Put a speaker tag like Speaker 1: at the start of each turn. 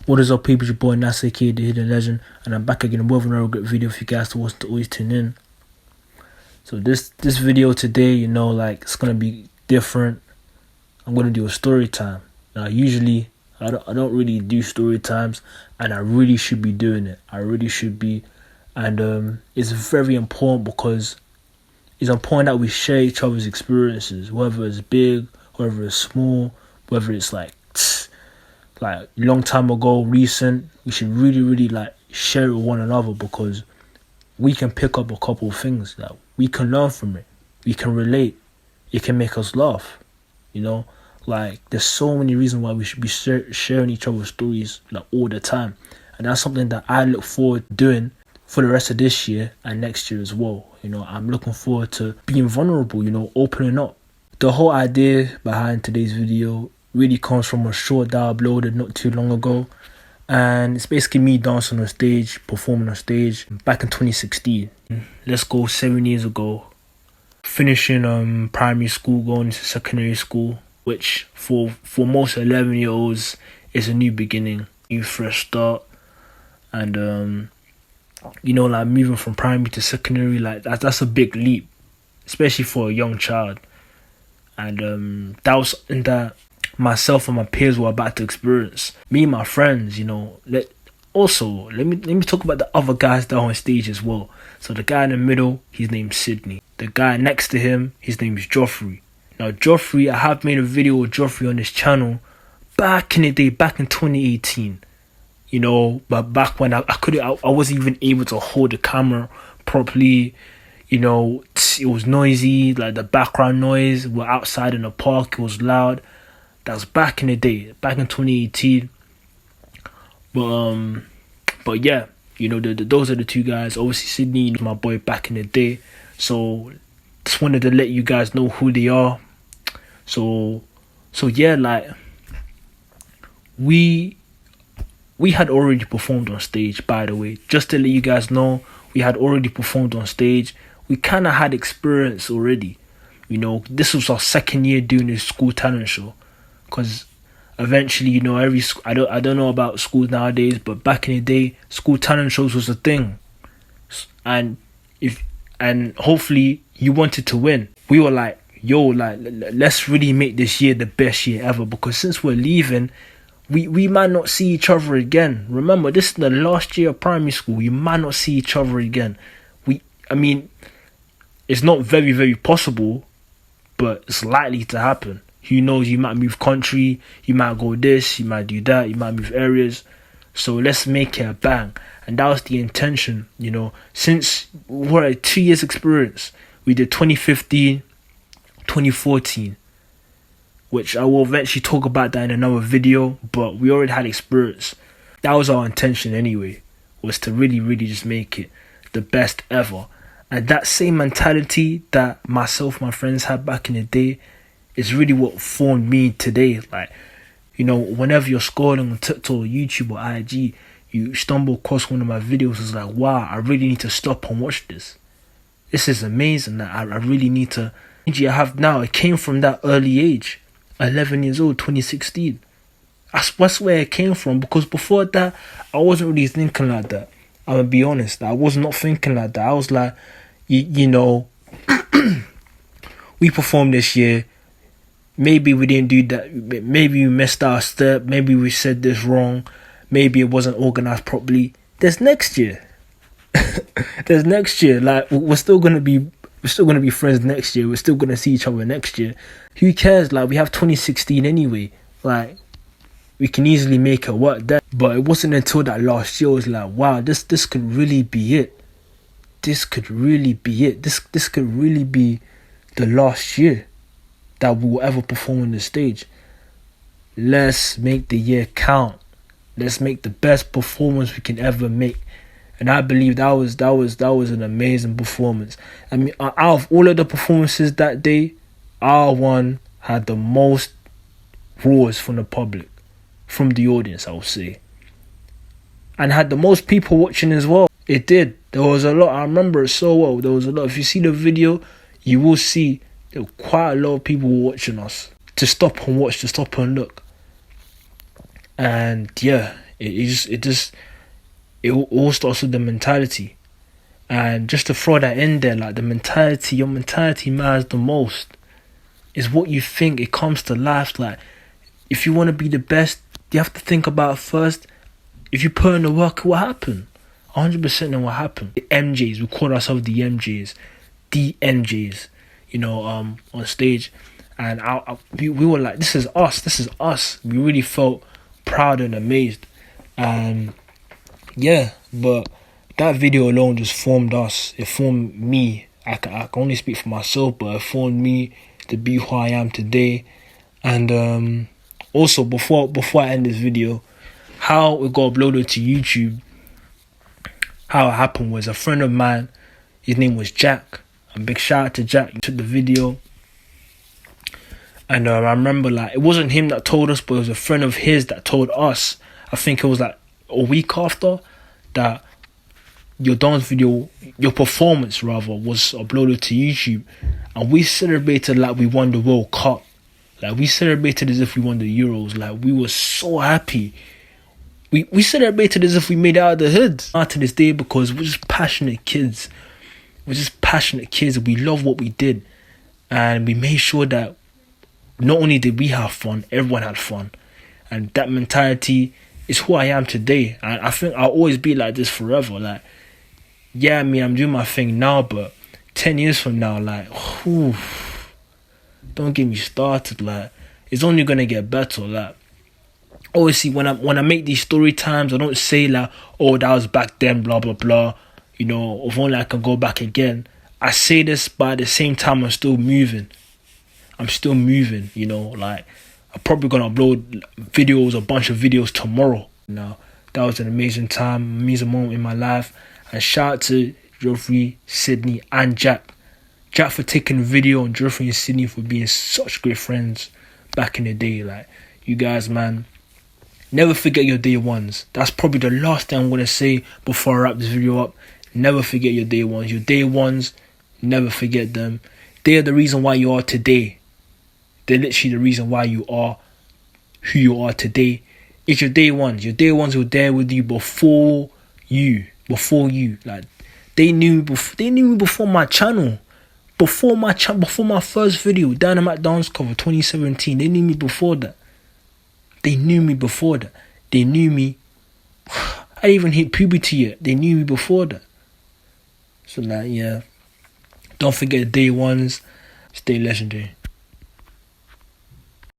Speaker 1: What is up, people? Your boy NATZ, aka the Hidden Legend, and I'm back again with another great video for you guys to watch, to always tune in. So this video today, it's gonna be different. I'm gonna do a story time. Now, usually I don't really do story times, and I really should be doing it. I really should be, and it's very important because it's important that we share each other's experiences, whether it's big, whether it's small, whether it's like long time ago, recent. We should really share it with one another, because we can pick up a couple of things that we can learn from it. We can relate. It can make us laugh. There's so many reasons why we should be sharing each other's stories all the time, and that's something that I look forward to doing for the rest of this year and next year as well. I'm looking forward to being vulnerable, opening up. The whole idea behind today's video really comes from a short that I uploaded not too long ago, and it's basically me dancing on stage, performing on stage back in 2016. Let's go 7 years ago, finishing primary school, going to secondary school, which for most 11-year-olds is a new beginning, new fresh start. And moving from primary to secondary, that's a big leap, especially for a young child. And that was something that myself and my peers were about to experience. Me and my friends, let me talk about the other guys that are on stage as well. So the guy in the middle, his name's Sydney. The guy next to him, his name's Joffrey. Now Joffrey, I have made a video with Joffrey on this channel back in the day, back in 2018. But back when I wasn't even able to hold the camera properly. It was noisy, like the background noise. We're outside in the park, it was loud. That was back in the day, back in 2018. But yeah, those are the two guys. Obviously, Sydney was my boy back in the day. So just wanted to let you guys know who they are. So yeah, we had already performed on stage, by the way. Just to let you guys know, we had already performed on stage. We kind of had experience already. This was our second year doing this school talent show. Because eventually, I don't know about schools nowadays, but back in the day, school talent shows was a thing. And hopefully you wanted to win. We were like, let's really make this year the best year ever, because since we're leaving, we might not see each other again. Remember, this is the last year of primary school. You might not see each other again. It's not very, very possible, but it's likely to happen. Who knows, you might move country, you might go this, you might do that, you might move areas. So let's make it a bang. And that was the intention, since we're at 2 years experience. We did 2015, 2014, which I will eventually talk about that in another video, but we already had experience. That was our intention anyway, was to really just make it the best ever. And that same mentality that myself, my friends had back in the day, is really what formed me today. Whenever you're scrolling on TikTok or YouTube or IG, you stumble across one of my videos, it's like, wow, I really need to stop and watch this. This is amazing. I really need to. The energy I have now, it came from that early age, 11 years old, 2016. That's where it came from, because before that, I wasn't really thinking like that. I'm gonna be honest, I was not thinking like that. I was like, we performed this year. Maybe we didn't do that. Maybe we missed our step. Maybe we said this wrong. Maybe it wasn't organized properly. There's next year. There's next year. We're still gonna be friends next year. We're still gonna see each other next year. Who cares? We have 2016 anyway. We can easily make it work then. But it wasn't until that last year I was like, wow, this could really be it. This could really be it. This could really be the last year that we will ever perform on the stage. Let's make the year count. Let's make the best performance we can ever make. And I believe that was an amazing performance. Out of all of the performances that day, our one had the most roars from the public, from the audience, I would say, and had the most people watching as well. It did. There was a lot. I remember it so well. There was a lot. If you see the video, you will see there were quite a lot of people watching us, to stop and watch, to stop and look. And yeah, It all starts with the mentality. And just to throw that in there, like your mentality matters the most. It's what you think. It comes to life. Like, if you want to be the best, you have to think about it first. If you put in the work, what happened? 100% know what happened. The MJs, we call ourselves the MJs, the NJs, on stage. And we were like, this is us. We really felt proud and amazed. And yeah, but that video alone just formed us. It formed me. I can only speak for myself, but it formed me to be who I am today. And also, before I end this video, how it got uploaded to YouTube, how it happened was a friend of mine, his name was Jack. A big shout out to Jack. He took the video. And I remember, like, it wasn't him that told us, but it was a friend of his that told us. I think it was like a week after that your dance video, your performance rather, was uploaded to YouTube. And we celebrated like we won the World Cup. Like, we celebrated as if we won the Euros. Like, we were so happy. We celebrated as if we made it out of the hood. Not to this day, because we're just passionate kids. We love what we did. And we made sure that not only did we have fun, everyone had fun. And that mentality is who I am today. And I think I'll always be like this forever. Like, yeah, I'm doing my thing now, but 10 years from now, like, don't get me started. Like, it's only gonna get better. Like, obviously, when I make these story times, I don't say like, oh, that was back then, blah blah blah. If only I can go back again. I say this, but at the same time, I'm still moving. Like, I'm probably gonna upload a bunch of videos tomorrow. That was an amazing time, amazing moment in my life. And shout out to Geoffrey, Sydney, and Jack. Jack for taking the video, and Geoffrey and Sydney for being such great friends back in the day. Like, you guys, man, never forget your day ones. That's probably the last thing I'm gonna say before I wrap this video up. Never forget your day ones. Your day ones, never forget them. They are the reason why you are today. They're literally the reason why you are who you are today. It's your day ones. Your day ones were there with you before you. Like, they knew me before my channel. Before my first video, Dynamite Dance Cover 2017. They knew me before that. They knew me. I didn't even hit puberty yet. They knew me before that. So, like, yeah. Don't forget day ones. Stay legendary.